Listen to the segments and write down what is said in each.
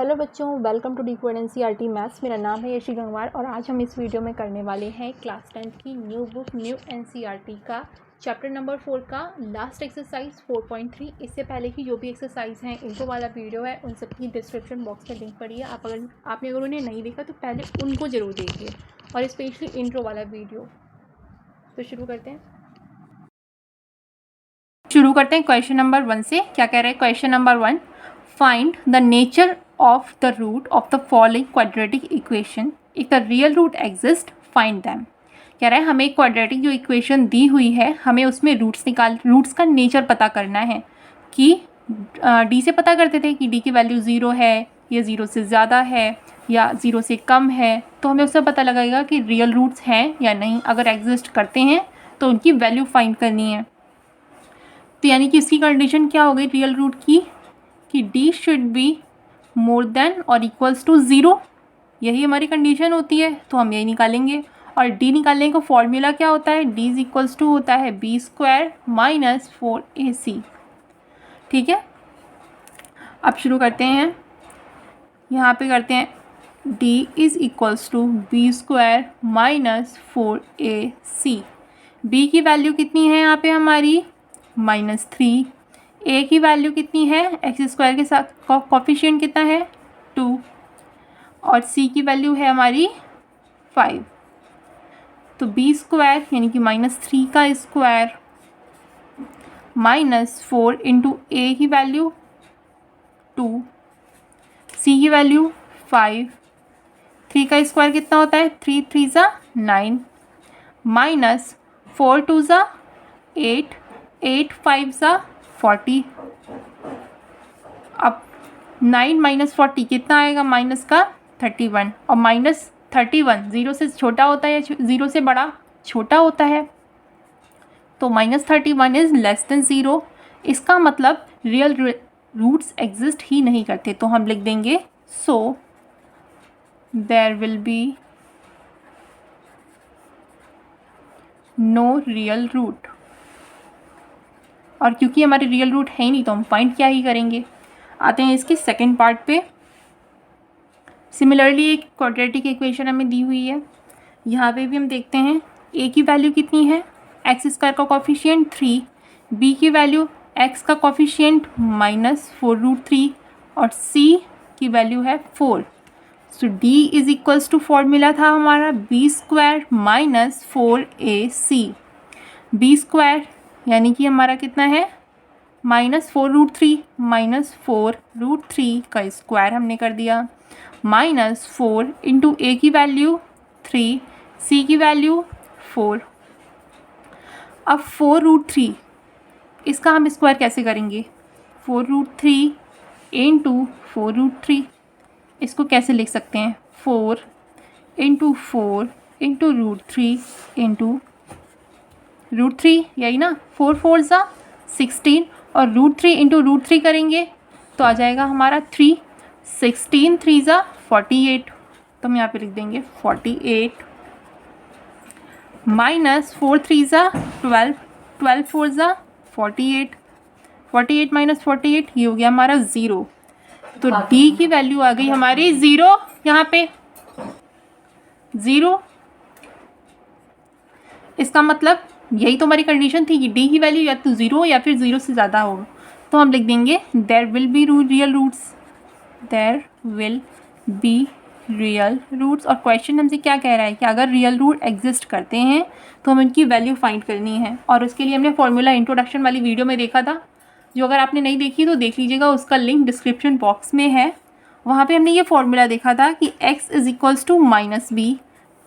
Hello बच्चों, welcome to decode NCERT maths. मेरा नाम है यशी गंगवार और आज हम इस वीडियो में करने वाले हैं क्लास 10 की न्यू बुक न्यू एनसीईआरटी का चैप्टर नंबर 4 का लास्ट एक्सरसाइज 4.3। इससे पहले की जो भी एक्सरसाइज हैं इंट्रो वाला वीडियो है उन सब की डिस्क्रिप्शन बॉक्स में लिंक पड़ी है। आपने अगर उन्हें नहीं देखा तो पहले उनको ज़रूर देखिए और स्पेशली इंट्रो वाला वीडियो। तो शुरू करते हैं क्वेश्चन नंबर 1 से। क्या कह रहे हैं question number 1, find the nature of the root of the following quadratic equation if the real root exist find them। कह रहा है हमें एक क्वाड्रेटिक जो इक्वेशन दी हुई है हमें उसमें रूट्स का नेचर पता करना है कि डी से पता करते थे कि डी की वैल्यू 0 है या 0 से ज़्यादा है या 0 से कम है, तो हमें उससे पता लगेगा कि रियल रूट्स हैं या नहीं। अगर एग्जिस्ट करते हैं तो उनकी वैल्यू फाइंड करनी है। तो यानी कि इसकी कंडीशन क्या हो गई रियल रूट की कि D should be more than और इक्वल्स टू 0, यही हमारी कंडीशन होती है। तो हम यही निकालेंगे और डी निकालने का फॉर्मूला क्या होता है, डी इज इक्वल्स टू होता है b² माइनस 4ac। ठीक है, अब शुरू करते हैं। यहाँ पे करते हैं d is equals to b² minus 4ac। b की वैल्यू कितनी है यहाँ पे हमारी -3, a की वैल्यू कितनी है x² के साथ कॉफिशिएंट कितना है 2 और c की वैल्यू है हमारी 5। तो b² यानी कि -3 का स्क्वायर -4 इंटू a की वैल्यू 2, c की वैल्यू 5, 3 का स्क्वायर कितना होता है 3 3 ज़ा 9 माइनस 4 2 ज़ा 8, 8 5 ज़ा 40। अब 9 माइनस 40 कितना आएगा माइनस का 31 और -31 0 से छोटा होता है या 0 से बड़ा छोटा होता है, तो -31 इज़ लेस देन 0। इसका मतलब रियल रूट्स एग्जिस्ट ही नहीं करते। तो हम लिख देंगे so there will be no real root. और क्योंकि हमारे रियल रूट है ही नहीं तो हम फाइंड क्या ही करेंगे। आते हैं इसके सेकंड पार्ट पे। सिमिलरली एक क्वाड्रेटिक इक्वेशन हमें दी हुई है, यहाँ पे भी हम देखते हैं a की वैल्यू कितनी है x² का कॉफिशिएंट 3, b की वैल्यू x का कॉफिशिएंट -4√3 और c की वैल्यू है 4। So d is equals to formula था हमारा b² माइनस 4ac। b² यानी कि हमारा कितना है -4√3 -4√3 का स्क्वायर हमने कर दिया -4 इंटू a की वैल्यू 3, c की वैल्यू 4। अब 4√3 इसका हम स्क्वायर कैसे करेंगे, 4√3 इंटू 4√3 इसको कैसे लिख सकते हैं 4 इंटू 4 इंटू √3 इंटू √3, यही ना 4 4 ज़ा 16 और √3 इंटू √3 करेंगे तो आ जाएगा हमारा 3, 16 3 ज़ा 48। तो हम यहाँ पे लिख देंगे 48 माइनस 4 3 ज़ा 12, 12 4 ज़ा 48, 48 माइनस 48 ये हो गया हमारा 0। तो d की वैल्यू आ गई हमारी 0, यहाँ पे 0। इसका मतलब यही तो हमारी कंडीशन थी कि d की वैल्यू या तो 0 या फिर 0 से ज़्यादा हो। तो हम लिख देंगे there will be real roots, there will be real roots. और क्वेश्चन हमसे क्या कह रहा है कि अगर रियल रूट एग्जिस्ट करते हैं तो हमें उनकी वैल्यू फाइंड करनी है। और उसके लिए हमने फॉर्मूला इंट्रोडक्शन वाली वीडियो में देखा था, जो अगर आपने नहीं देखी तो देख लीजिएगा, उसका लिंक डिस्क्रिप्शन बॉक्स में है। वहाँ पे हमने ये फॉर्मूला देखा था कि x is equals to -b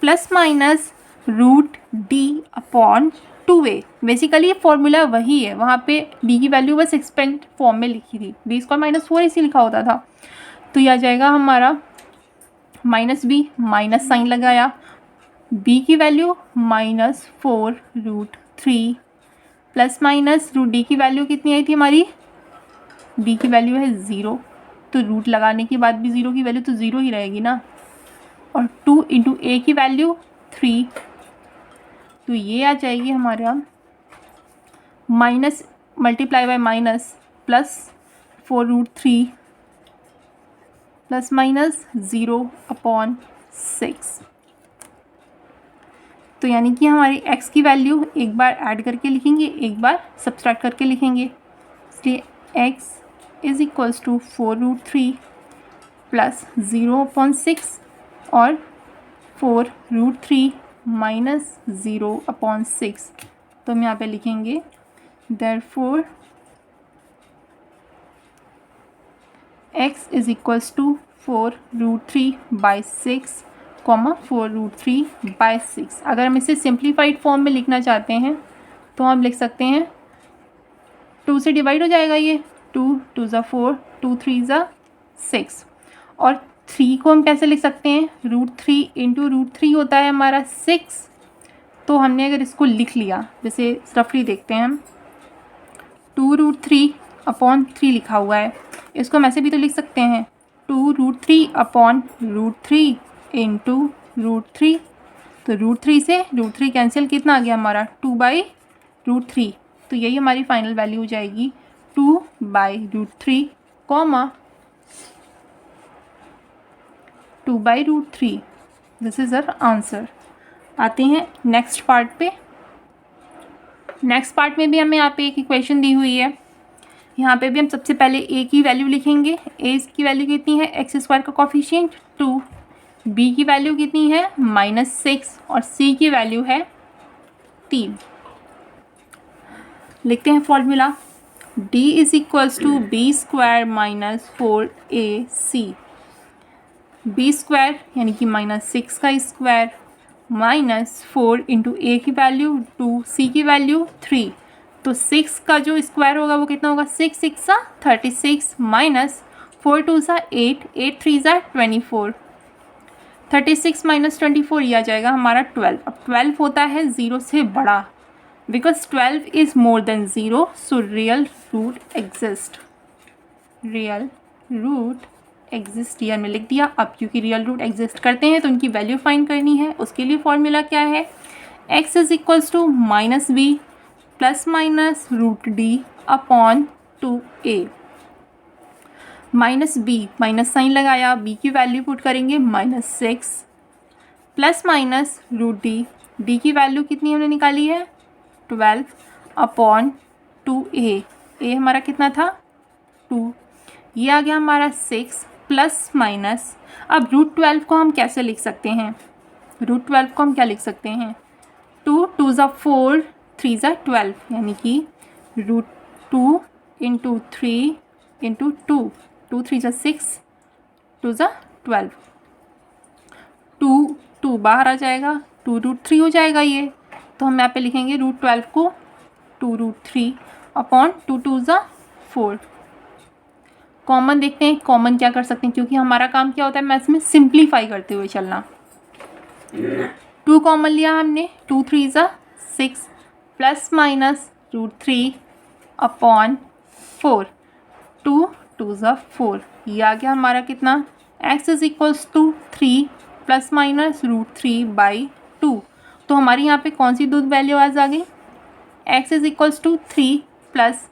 plus minus √d/2a। Basically ये फॉर्मूला वही है, वहाँ पे d की वैल्यू बस एक्सपेंड फॉर्म में लिखी थी, b² माइनस 4 इसी लिखा होता था। तो यह आ जाएगा हमारा -b माइनस साइन लगाया, b की वैल्यू -4√3 प्लस माइनस √d की वैल्यू कितनी आई थी हमारी, d की वैल्यू है 0, तो रूट लगाने के बाद भी 0 की वैल्यू तो 0 ही रहेगी ना। और 2 इंटू a की वैल्यू 3, तो ये आ जाएगी हमारा minus multiply by minus plus 4√3 plus minus 0/6। तो यानी कि हमारी x की वैल्यू एक बार ऐड करके लिखेंगे, एक बार सब्सट्रैक्ट करके लिखेंगे, इसलिए x is equals to 4√3 plus 0/6 और 4√3 माइनस 0/6। तो हम यहाँ पे लिखेंगे therefore x is equals to 4√3/6 4√3/6। अगर हम इसे सिंप्लीफाइड फॉर्म में लिखना चाहते हैं तो हम लिख सकते हैं 2 से डिवाइड हो जाएगा ये, 2 2 ज़ा 4, 2 3 ज़ा 6। और 3 को हम कैसे लिख सकते हैं, √3 इंटू √3 होता है हमारा 6। तो हमने अगर इसको लिख लिया, जैसे रफली देखते हैं हम, 2√3/3 लिखा हुआ है, इसको हम ऐसे भी तो लिख सकते हैं 2√3/√3 इंटू √3। तो √3 से √3 कैंसिल, कितना आ गया हमारा 2/√3। तो यही हमारी फाइनल वैल्यू हो जाएगी 2/√3 comma 2/√3। This is our answer. आते हैं नेक्स्ट पार्ट पे। नेक्स्ट पार्ट में भी हमें यहाँ पे एक इक्वेशन दी हुई है। यहाँ पे भी हम सबसे पहले a की वैल्यू लिखेंगे। a की वैल्यू कितनी है, x² का कोफिशिएंट 2, b की वैल्यू कितनी है -6 और c की वैल्यू है 3। लिखते हैं formula, d is equals to b² minus 4ac। b² यानी कि -6 का स्क्वायर माइनस 4 इंटू ए की वैल्यू 2, सी की वैल्यू 3। तो 6 का जो स्क्वायर होगा वो कितना होगा, 6 6 36 माइनस 4 2 8, 8 3 24। 36 माइनस 24 ये आ जाएगा हमारा 12। अब 12 होता है 0 से बड़ा, because 12 is more than 0, so real root exist. Real root exist ईयर में लिख दिया। अब क्योंकि रियल रूट एग्जिस्ट करते हैं तो उनकी वैल्यू फाइंड करनी है। उसके लिए फॉर्मूला क्या है, x is equals to -b plus minus √d/2a। -b minus sign लगाया, b की वैल्यू पुट करेंगे -6 प्लस माइनस √d, d की वैल्यू कितनी हमने निकाली है 12/2a। a हमारा कितना था 2, ये आ गया हमारा 6 प्लस माइनस। अब √12 को हम कैसे लिख सकते हैं, √12 को हम क्या लिख सकते हैं, 2 2 ज़ा 4, 3 ज़ा 12, यानी कि √2 इंटू 3 इंटू 2, 2 3 ज़ा 6, 2 ज़ा 12, 2 बाहर आ जाएगा, 2√3 हो जाएगा ये। तो हम यहाँ पे लिखेंगे √12 को 2√3/2, 2 ज़ा 4। कॉमन देखते हैं, कॉमन क्या कर सकते हैं, क्योंकि हमारा काम क्या होता है मैथ्स में सिंप्लीफाई करते हुए चलना। 2 कॉमन लिया हमने, 2 3 ज़ा 6 प्लस माइनस √3/4, 2 2 ज़ा 4, ये आ गया हमारा कितना, x is equals to 3 plus minus √3/2। तो हमारी यहाँ पे कौन सी दो वैल्यू आज आ गई, x is equals to 3 plus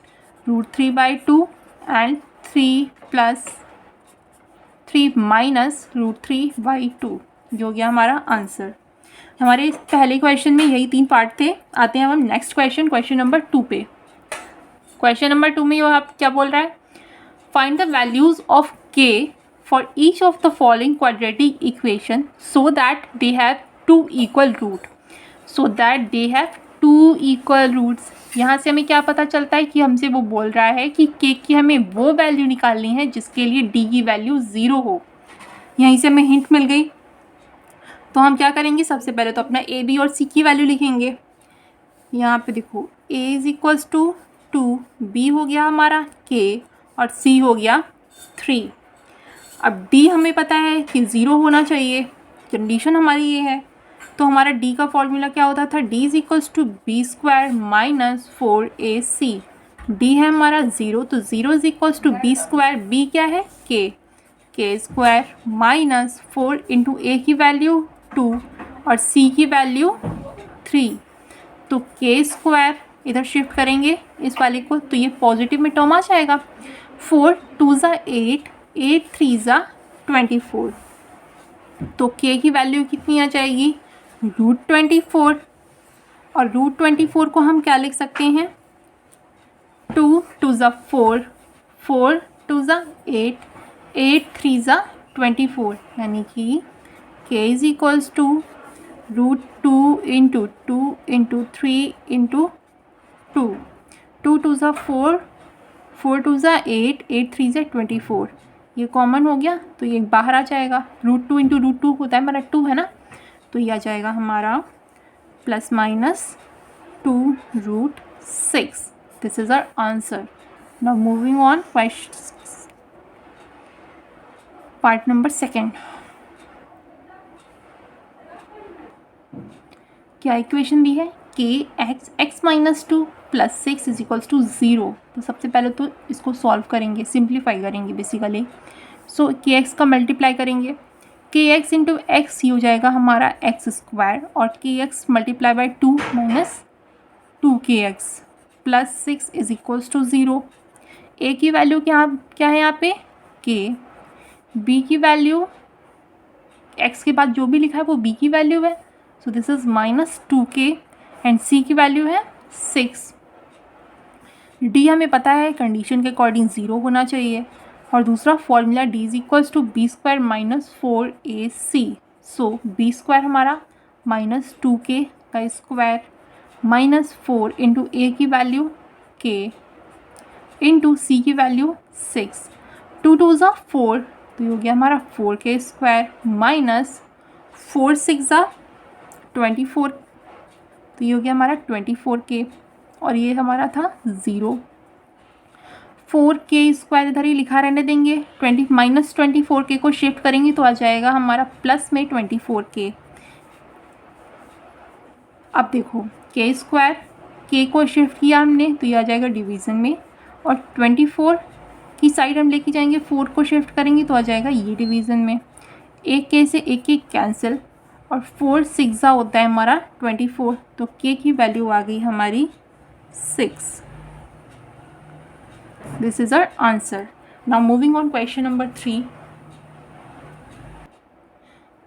√3/2 and 3 plus 3 minus √3/2, जो हो गया हमारा आंसर। हमारे पहले क्वेश्चन में यही 3 पार्ट थे। आते हैं हम नेक्स्ट क्वेश्चन, क्वेश्चन नंबर 2 पे। क्वेश्चन नंबर 2 में आप क्या बोल रहा है, find the values of k for each of the following quadratic equation so that they have 2 equal root. So that they have 2 equal roots. यहाँ से हमें क्या पता चलता है कि हमसे वो बोल रहा है कि k की हमें वो वैल्यू निकालनी है जिसके लिए d की वैल्यू 0 हो। यहीं से हमें हिंट मिल गई। तो हम क्या करेंगे, सबसे पहले तो अपना a b और c की वैल्यू लिखेंगे। यहाँ पे देखो a is equals to 2, b हो गया हमारा k और c हो गया 3। अब d हमें पता है कि 0 होना चाहिए, कंडीशन हमारी ये है। तो हमारा d का फॉर्मूला क्या होता था, d is equals to b² minus 4ac। d है हमारा 0, तो 0 is equals to b², b क्या है k² माइनस 4 इंटू a की वैल्यू 2 और c की वैल्यू 3। तो k² इधर शिफ्ट करेंगे इस वाले को, तो ये पॉजिटिव में टर्म आ जाएगा। 4 2 ज़ा 8, 8 3 ज़ा 24। तो k की वैल्यू कितनी आ जाएगी, √24, और √24 को हम क्या लिख सकते हैं, 2 2 ज़ा 4, 4 2 ज़ा 8, 8 3 ज़ा 24, यानी कि k is equals to √2 into 2 into 3 into 2, 2 2 ज़ा 4, 4 2 ज़ा 8, 8 3 ज़ा 24, ये कॉमन हो गया तो ये बाहर आ जाएगा। √2 इंटू √2 होता है हमारा 2 है ना, तो ये आ जाएगा हमारा plus minus 2√6। This is our answer. Now moving on, part number second. क्या इक्वेशन दी है, k x minus 2 plus 6 is equals to 0। तो सबसे पहले तो इसको सॉल्व करेंगे, सिंप्लीफाई करेंगे बेसिकली। सो के एक्स का मल्टीप्लाई करेंगे, के एक्स इंटू एक्स हो जाएगा हमारा एक्स स्क्वायर, और k x multiply by 2 minus 2kx plus 6 is equals to 0। A की वैल्यू क्या है यहाँ पे, k, बी की वैल्यू x के बाद जो भी लिखा है वो b की वैल्यू है, so this is -2k, and c की वैल्यू है 6। d हमें पता है कंडीशन के अकॉर्डिंग 0 होना चाहिए, और दूसरा formula d is equals to b square minus 4ac। So b square हमारा -2k का स्क्वायर माइनस 4 इंटू ए की वैल्यू k इंटू सी की वैल्यू 6, 2 2 ज़ा 4, तो ये हो गया हमारा 4k स्क्वायर माइनस 4 6 ज़ा 24, तो ये हो गया हमारा 24k, और ये हमारा था 0। 4k स्क्वायर इधर ही लिखा रहने देंगे, -24k को शिफ्ट करेंगे तो आ जाएगा हमारा प्लस में 24k। अब देखो k स्क्वायर, k को शिफ्ट किया हमने तो ये आ जाएगा डिवीज़न में, और 24 की साइड हम लेके जाएंगे, 4 को शिफ्ट करेंगे तो आ जाएगा ये डिवीज़न में। एक k से एक कैंसिल, और 4 6 होता है हमारा 24, तो k की वैल्यू आ गई हमारी 6। This is our answer. Now moving on question number 3।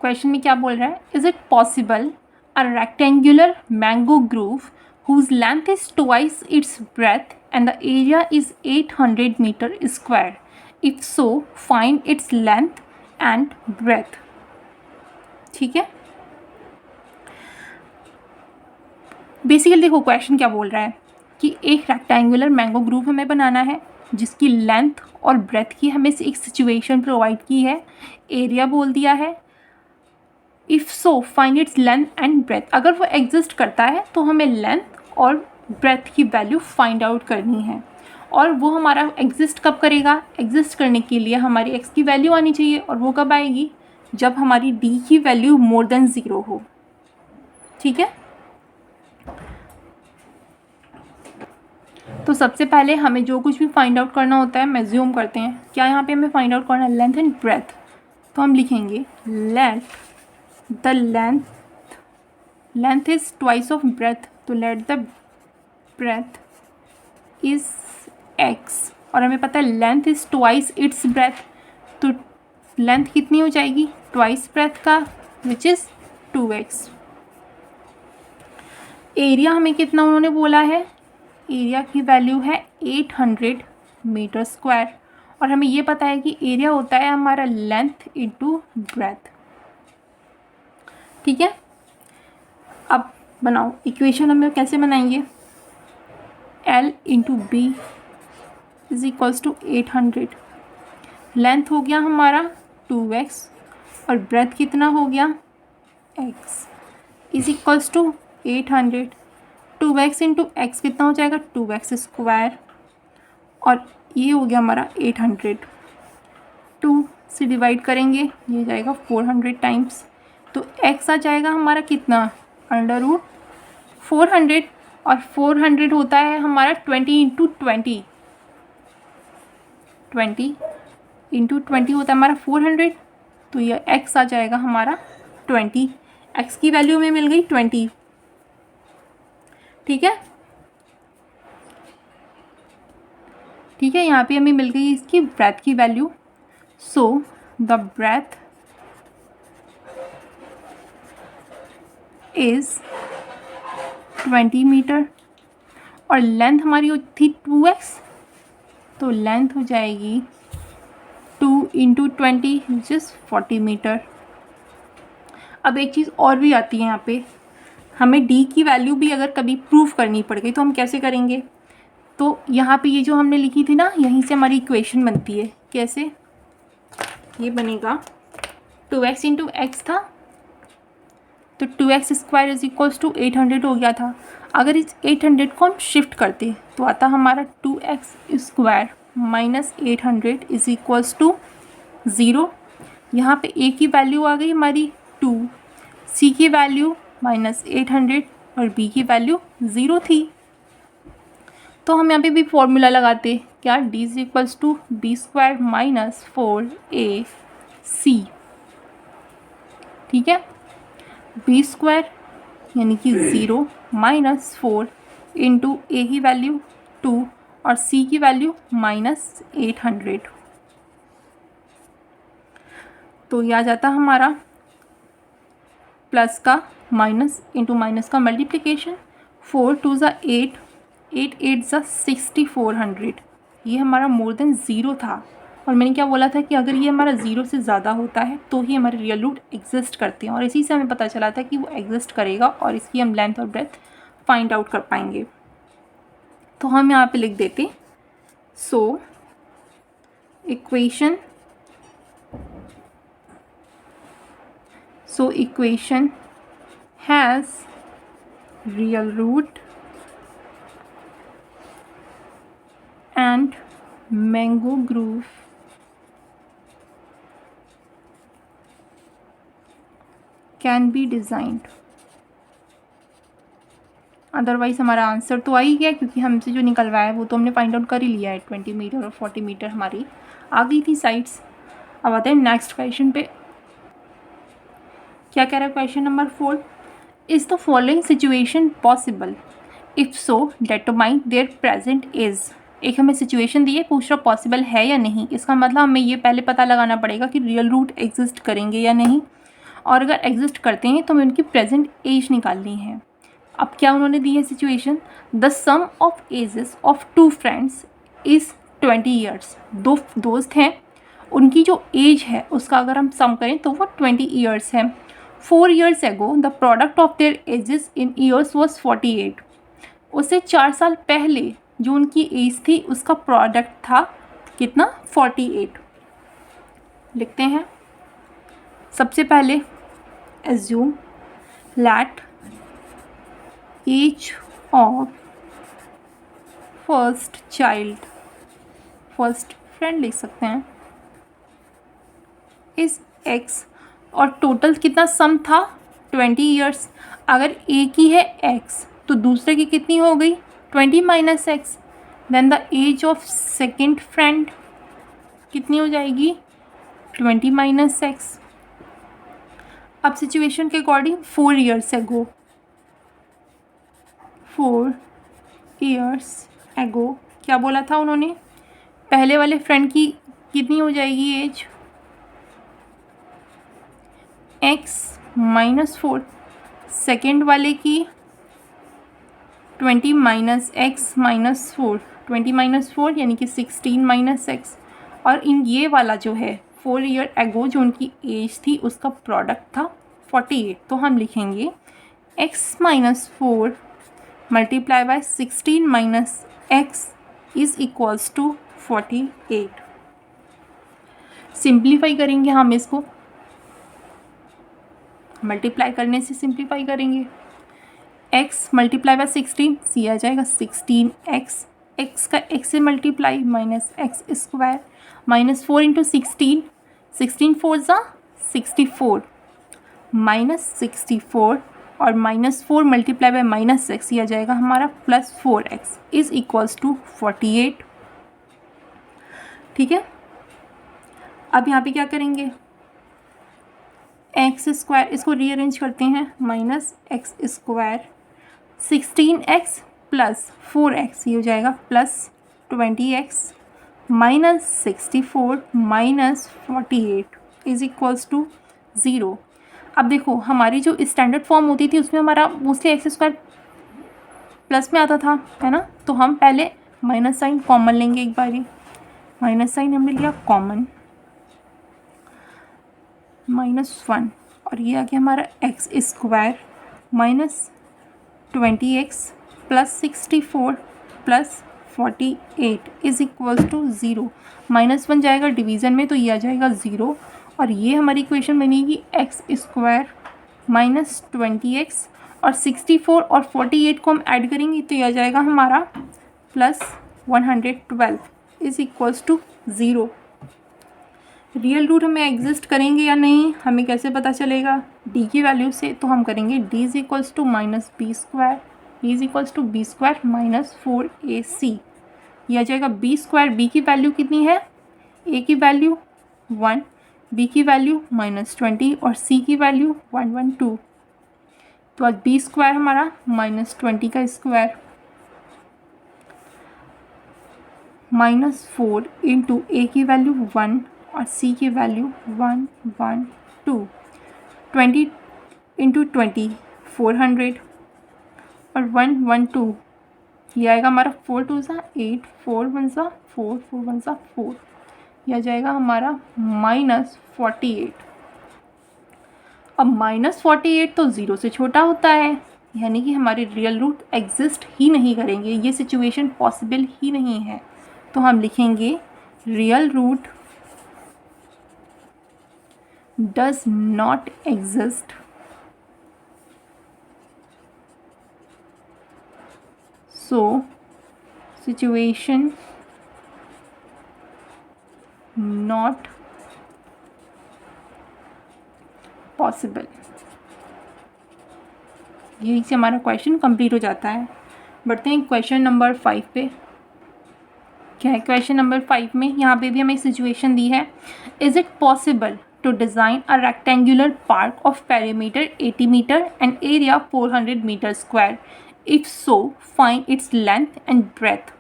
Question में क्या बोल रहा है, is it possible a rectangular mango grove whose length is twice its breadth and the area is 800 meter square? If so, find its length and breadth. ठीक है, basically देखो question क्या बोल रहा है कि एक रेक्टेंगुलर मैंगो ग्रूव हमें बनाना है जिसकी लेंथ और ब्रेथ की हमें एक सिचुएशन प्रोवाइड की है, एरिया बोल दिया है। If so find its length and breadth, अगर वो एग्जिस्ट करता है तो हमें लेंथ और ब्रेथ की वैल्यू फाइंड आउट करनी है, और वो हमारा एग्जिस्ट कब करेगा, एग्जिस्ट करने के लिए हमारी एक्स की वैल्यू आनी चाहिए, और वो कब आएगी, जब हमारी डी की वैल्यू मोर देन 0 हो। ठीक है, तो सबसे पहले हमें जो कुछ भी फाइंड आउट करना होता है, मैं ज़ूम करते हैं, क्या यहाँ पे हमें फाइंड आउट करना है, लेंथ एंड ब्रेथ। तो हम लिखेंगे the length is twice of breadth, तो let the breadth is x, और हमें पता है length is twice its breadth, तो लेंथ कितनी हो जाएगी, ट्वाइस ब्रेथ का, विच इज़ 2x। एरिया हमें कितना उन्होंने बोला है, एरिया की वैल्यू है 800 मीटर स्क्वायर, और हमें ये पता है कि एरिया होता है हमारा लेंथ इंटू ब्रेथ। ठीक है, अब बनाओ इक्वेशन, हमें कैसे बनाएंगे, L into b is equals to 800, length हो गया हमारा 2x, और ब्रेथ कितना हो गया x, is equals to 800, 2x into x कितना हो जाएगा, 2x स्क्वायर, और ये हो गया हमारा 800, 2 से डिवाइड करेंगे ये जाएगा 400 टाइम्स, तो x आ जाएगा हमारा कितना, √400, और 400 होता है हमारा 20 इंटू 20, 20 इंटू 20 होता है हमारा 400, तो ये x आ जाएगा हमारा 20, x की वैल्यू में मिल गई 20। ठीक है, ठीक है, यहाँ पे हमें मिल गई इसकी ब्रेथ की value. So the breadth is 20 metre और लेंथ हमारी थी 2x, तो लेंथ हो जाएगी 2 इंटू 20 विच इज़ 40 मीटर। अब एक चीज़ और भी आती है यहाँ पे, हमें d की वैल्यू भी अगर कभी प्रूव करनी पड़ गई तो हम कैसे करेंगे। तो यहाँ पे ये जो हमने लिखी थी ना, यहीं से हमारी इक्वेशन बनती है। कैसे, ये बनेगा 2x इंटू एक्स था, तो 2x square is equals to 800 हो गया था। अगर इस 800 को हम शिफ्ट करते तो आता हमारा 2x square minus 800 is equals to 0। यहाँ पे a की वैल्यू आ गई हमारी 2, c की वैल्यू माइनस 800 और b की वैल्यू 0 थी। तो हम यहाँ पे भी फॉर्मूला लगाते, क्या, d is equals to b square minus 4ac, ठीक है। बी स्क्वायर यानी कि 0 माइनस 4 इंटू ए की वैल्यू 2 और सी की वैल्यू माइनस 800। तो ये आ जाता हमारा प्लस का माइनस इंटू माइनस का मल्टीप्लिकेशन, 4 2 ज़ा 8, 8 8 ज़ा 6400। ये हमारा मोर देन 0 था और मैंने क्या बोला था कि अगर ये हमारा 0 से ज़्यादा होता है तो ही हमारे रियल रूट एग्जिस्ट करते हैं, और इसी से हमें पता चला था कि वो एग्जिस्ट करेगा और इसकी हम लेंथ और ब्रेथ फाइंड आउट कर पाएंगे। तो हम यहाँ पे लिख देते, so equation has real root and mango groove can be designed। Otherwise हमारा आंसर तो आ ही गया, क्योंकि हमसे जो निकलवाया है वो तो हमने फाइंड आउट कर ही लिया है। 20 मीटर और 40 मीटर हमारी आ गई थी साइड्स। अब आते हैं नेक्स्ट क्वेश्चन पे। क्या कह रहा है question number 4, is the following situation possible, if so determine there present is. एक हमें सिचुएशन दी है, पूछ रहा पॉसिबल है या नहीं। इसका मतलब हमें ये पहले पता लगाना पड़ेगा कि रियल रूट एग्जिस्ट करेंगे या नहीं, और अगर एग्जिस्ट करते हैं तो हमें उनकी प्रेजेंट एज निकालनी है। अब क्या उन्होंने दी है situation, the sum of ages of 2 friends is 20 years. 2 दोस्त हैं, उनकी जो एज है उसका अगर हम सम करें तो वो 20 ईयर्स है। 4 years ago the product of their ages in years was 48। उससे 4 साल पहले जो उनकी एज थी उसका प्रोडक्ट था कितना, 48। लिखते हैं, सबसे पहले assume that age of first child, first friend लिख सकते हैं, इस x, और टोटल कितना सम था 20 ईयर्स। अगर एक ही है x तो दूसरे की कितनी हो गई 20 minus x, then the age of second friend कितनी हो जाएगी 20 माइनस एक्स। अब सिचुएशन के अकॉर्डिंग 4 ईयर्स एगो, 4 ईयर्स एगो क्या बोला था उन्होंने, पहले वाले फ्रेंड की कितनी हो जाएगी एज x माइनस 4, सेकेंड वाले की 20 माइनस एक्स माइनस 4, 20 माइनस 4 यानी कि 16 माइनस एक्स, और इन ये वाला जो है 4 ईयर एगो जो उनकी एज थी उसका प्रोडक्ट था 48। तो हम लिखेंगे x minus 4 multiply by 16 minus x is equals to 48। Simplify करेंगे हम इसको, मल्टीप्लाई करने से सिंप्लीफाई करेंगे, x मल्टीप्लाई बाय 16 सी आ जाएगा 16x, x का x से multiply minus x square minus 4 into 16, 16 4 ज़ा 64 माइनस 64 और minus 4 multiply by minus x ये आ जाएगा हमारा plus 4x is equals to 48। ठीक है, अब यहाँ पे क्या करेंगे, एक्स स्क्वायर, इसको रीअरेंज करते हैं, minus x square 16x plus 4x ये हो जाएगा plus 20x minus 64 minus 48। Is equals to 0। अब देखो हमारी जो स्टैंडर्ड फॉर्म होती थी उसमें हमारा मोस्टली एक्स स्क्वायर प्लस में आता था, है ना। तो हम पहले माइनस साइन कॉमन लेंगे एक बारी, माइनस साइन हमने लिया कॉमन, -1 और ये आ गया हमारा x square minus 20x plus 64 plus 48 is equals to 0। -1 जाएगा डिवीज़न में तो ये आ जाएगा 0 और ये हमारी इक्वेशन बनेगी एक्स स्क्वायर माइनस 20x और 64 और 48 को हम ऐड करेंगे तो ये आ जाएगा हमारा plus 112 is equals to 0। Real root हमें एग्जिस्ट करेंगे या नहीं हमें कैसे पता चलेगा, d की वैल्यू से। तो हम करेंगे d is equals to minus b square, d is equals to b square minus 4ac। यह आ जाएगा बी स्क्वायर, बी की वैल्यू कितनी है, a की वैल्यू 1, b की वैल्यू -20 और c की वैल्यू 112। तो आज बी स्क्वायर हमारा -20 का स्क्वायर -4 इंटू ए की वैल्यू 1 और सी की वैल्यू 112, 20 इंटू 20 400 और 112 ये आएगा हमारा 4 2 सा 8, 4 1 सा 4, 4 1 सा 4, यह जाएगा हमारा -48। अब -48 तो 0 से छोटा होता है, यानी कि हमारे रियल रूट एग्जिस्ट ही नहीं करेंगे, ये सिचुएशन पॉसिबल ही नहीं है। तो हम लिखेंगे real root does not exist so situation not possible। यही से हमारा क्वेश्चन कंप्लीट हो जाता है। बढ़ते हैं क्वेश्चन नंबर 5 पे। क्या है क्वेश्चन नंबर 5 में, यहाँ पे भी हमें सिचुएशन दी है, is it possible to design a rectangular park of perimeter 80 meter and area 400 meter square? If so, find its length and breadth।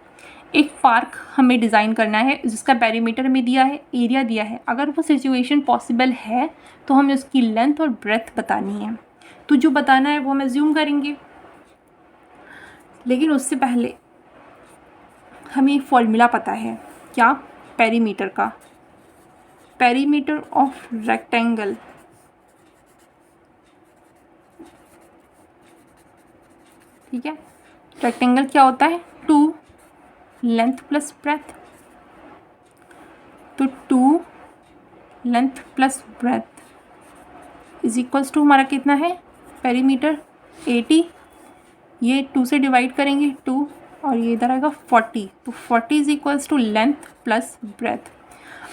एक पार्क हमें डिज़ाइन करना है जिसका पेरीमीटर हमें दिया है, एरिया दिया है। अगर वो सिचुएशन पॉसिबल है तो हमें उसकी लेंथ और ब्रेथ बतानी है। तो जो बताना है वो हम एज्यूम करेंगे, लेकिन उससे पहले हमें फॉर्मूला पता है, क्या, पेरीमीटर का। पेरीमीटर ऑफ रेक्टेंगल ठीक है, रेक्टेंगल क्या होता है, 2 लेंथ प्लस ब्रेथ। तो 2 length plus breadth is equals to हमारा कितना है, पेरीमीटर 80, ये 2 से डिवाइड करेंगे 2 और ये इधर आएगा 40, तो 40 is equals to length plus breadth.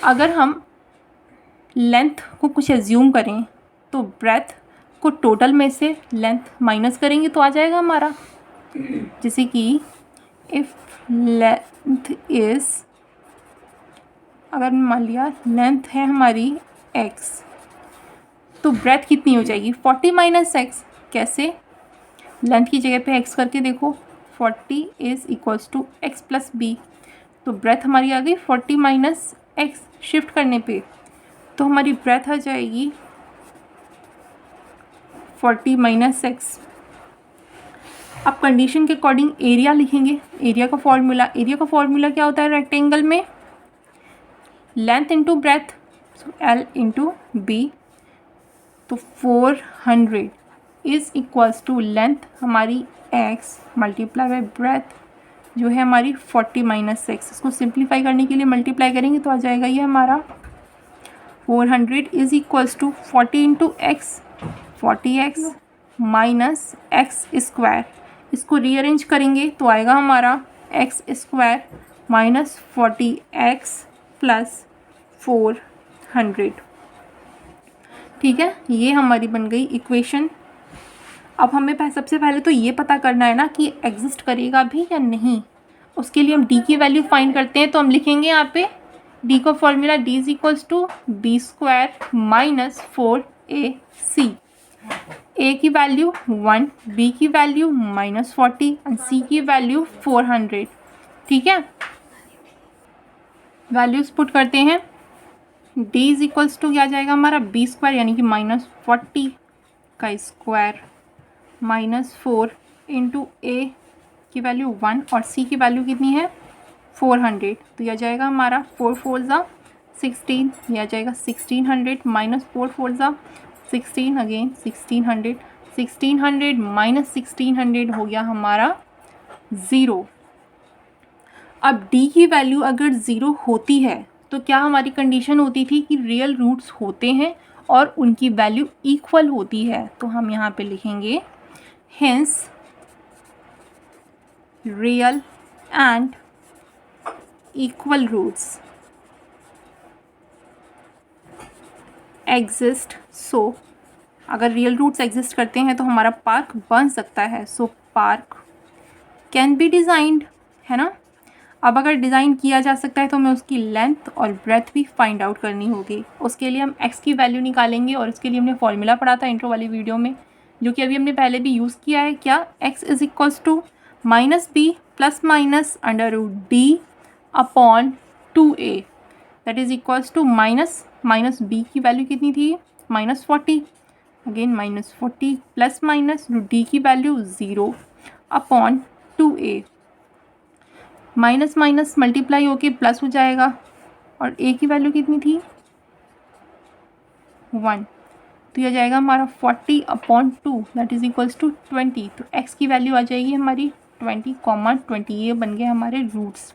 अगर हम लेंथ को कुछ एज्यूम करें तो ब्रेथ को टोटल में से लेंथ माइनस करेंगे तो आ जाएगा हमारा, जैसे कि इफ़ लेंथ इज़, अगर मान लिया लेंथ है हमारी x तो ब्रेथ कितनी हो जाएगी, 40 माइनस एक्स। कैसे, लेंथ की जगह पे x करके देखो, 40 is equals to x plus b, तो ब्रेथ हमारी आ गई 40 माइनस एक्स। शिफ्ट करने पे तो हमारी ब्रेथ आ जाएगी 40 माइनस एक्स। अब कंडीशन के अकॉर्डिंग एरिया लिखेंगे, एरिया का फॉर्मूला क्या होता है रेक्टेंगल में, length into breadth, L into b. तो 400 इज इक्वल्स टू लेंथ हमारी x मल्टीप्लाई बाय ब्रेथ जो है हमारी 40 माइनस एक्स। इसको सिंप्लीफाई करने के लिए मल्टीप्लाई करेंगे तो आ जाएगा ये हमारा 400 is equals to 40 into x, 40x minus x square. इसको रीअरेंज करेंगे तो आएगा हमारा x square minus 40x plus 400। ठीक है, ये हमारी बन गई इक्वेशन। अब हमें सबसे पहले तो ये पता करना है ना कि एग्जिस्ट करेगा भी या नहीं। उसके लिए हम d की वैल्यू फाइंड करते हैं, तो हम लिखेंगे यहाँ पे d का formula d is equals to b square minus 4ac। a की वैल्यू 1, b की वैल्यू -40 और c की वैल्यू 400। ठीक है, वैल्यूज पुट करते हैं, डी इज इक्वल्स टू क्या आ जाएगा हमारा बी स्क्वायर यानी कि -40 का स्क्वायर -4 इंटू ए की वैल्यू 1 और सी की वैल्यू कितनी है 400। तो यह जाएगा हमारा 4 4 ज़ा 16, यह जाएगा 1600 -4 4 ज़ा 16 अगेन 1600, 1600 -1600 हो गया हमारा 0। अब d की वैल्यू अगर 0 होती है तो क्या हमारी कंडीशन होती थी कि रियल रूट्स होते हैं और उनकी वैल्यू इक्वल होती है। तो हम यहाँ पे लिखेंगे hence real and equal roots exist. So अगर रियल रूट्स एग्जिस्ट करते हैं तो हमारा पार्क बन सकता है। सो पार्क कैन बी डिज़ाइंड, है ना। अब अगर डिज़ाइन किया जा सकता है तो हमें उसकी लेंथ और ब्रेथ भी फाइंड आउट करनी होगी। उसके लिए हम x की वैल्यू निकालेंगे और इसके लिए हमने फॉर्मूला पढ़ा था इंट्रो वाली वीडियो में, जो कि अभी हमने पहले भी यूज़ किया है। क्या x is equals to -b plus minus √d upon 2a that is equals to minus b की वैल्यू कितनी थी -40 अगेन -40 प्लस माइनस √d की value 0 upon 2a minus minus multiply होके प्लस हो जाएगा और a की वैल्यू कितनी थी 1। तो यह जाएगा हमारा 40 upon 2 that is equals to 20। तो x की वैल्यू आ जाएगी हमारी 20, ये बन गए हमारे रूट्स।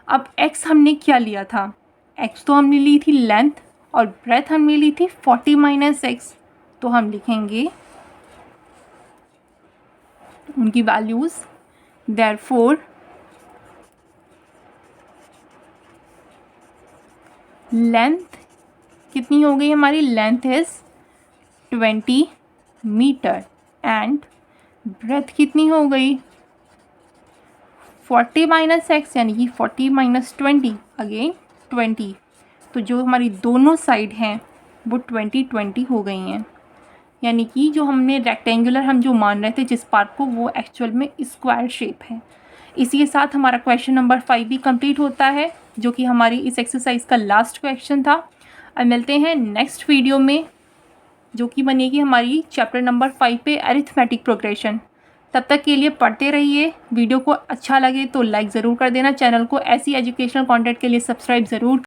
अब x हमने क्या लिया था, x तो हमने ली थी लेंथ और ब्रेथ हमने ली थी 40 माइनस x। तो हम लिखेंगे उनकी वैल्यूज़, देयरफॉर लेंथ कितनी हो गई हमारी, length is 20 metre and breadth कितनी हो गई 40 माइनस एक्स यानी कि 40 माइनस 20 अगेन 20। तो जो हमारी दोनों साइड हैं वो 20 हो गई हैं, यानी कि जो हमने रेक्टेंगुलर हम जो मान रहे थे जिस पार्ट को वो एक्चुअल में स्क्वायर शेप है। इसी के साथ हमारा क्वेश्चन नंबर 5 भी कंप्लीट होता है, जो कि हमारी इस एक्सरसाइज का लास्ट क्वेश्चन था। अब मिलते हैं नेक्स्ट वीडियो में, जो कि बनेगी हमारी चैप्टर नंबर 5 पे अरिथमेटिक प्रोग्रेशन। तब तक के लिए पढ़ते रहिए। वीडियो को अच्छा लगे तो लाइक ज़रूर कर देना। चैनल को ऐसी एजुकेशनल कंटेंट के लिए सब्सक्राइब ज़रूर